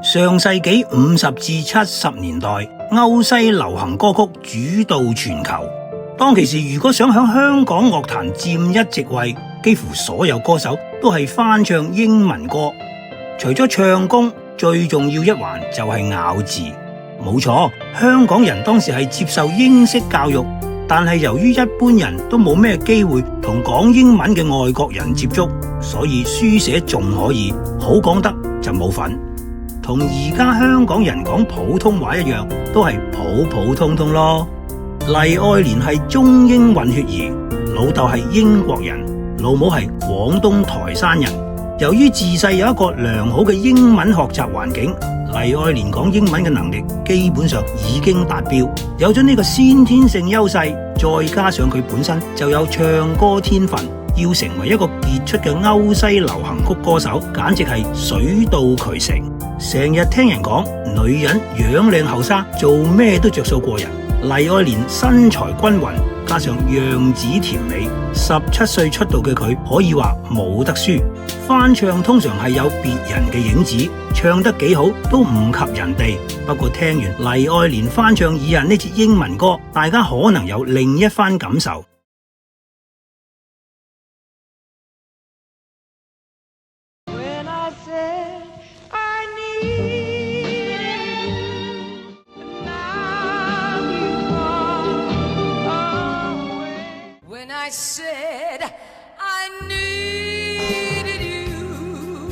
上世紀50至70年代，歐西流行歌曲主導全球。當其時，如果想喺香港樂壇佔一席位，幾乎所有歌手都係翻唱英文歌。除咗唱功，最重要一環就係咬字。冇錯，香港人當時係接受英式教育，但係由於一般人都冇咩機會同講英文嘅外國人接觸，所以書寫仲可以，好講得就冇份。同而家香港人講普通話一樣，都係普普通通咯。黎愛蓮係中英混血兒，老豆係英國人，老母係廣東台山人。由於自細有一個良好嘅英文學習環境，黎愛蓮講英文嘅能力基本上已經達標。有咗呢個先天性優勢，再加上佢本身就有唱歌天分，要成為一個傑出嘅歐西流行曲歌手，簡直係水到渠成。成日聽人講女人樣靚後生，做咩都着數過人。黎愛蓮身材均勻，加上樣子甜美，17歲出道嘅佢可以話冇得輸。翻唱通常係有別人嘅影子，唱得幾好都唔及人哋。不過聽完黎愛蓮翻唱《以人》呢節英文歌，大家可能有另一番感受。I said I needed you.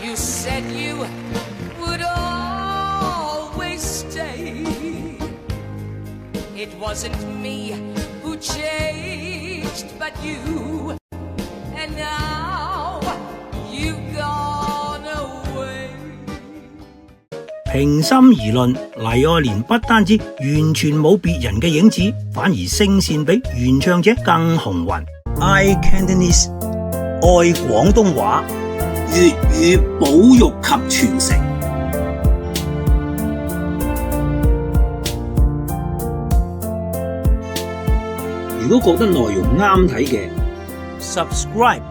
You said you would always stay. It wasn't me who changed, but you. And now you've gone away. 平心而論，黎愛蓮不單止完全冇別人嘅影子，反而聲線比原唱者更雄渾。I Cantonese 愛廣東話，粵語保育及傳承。如果覺得內容啱睇嘅 ，subscribe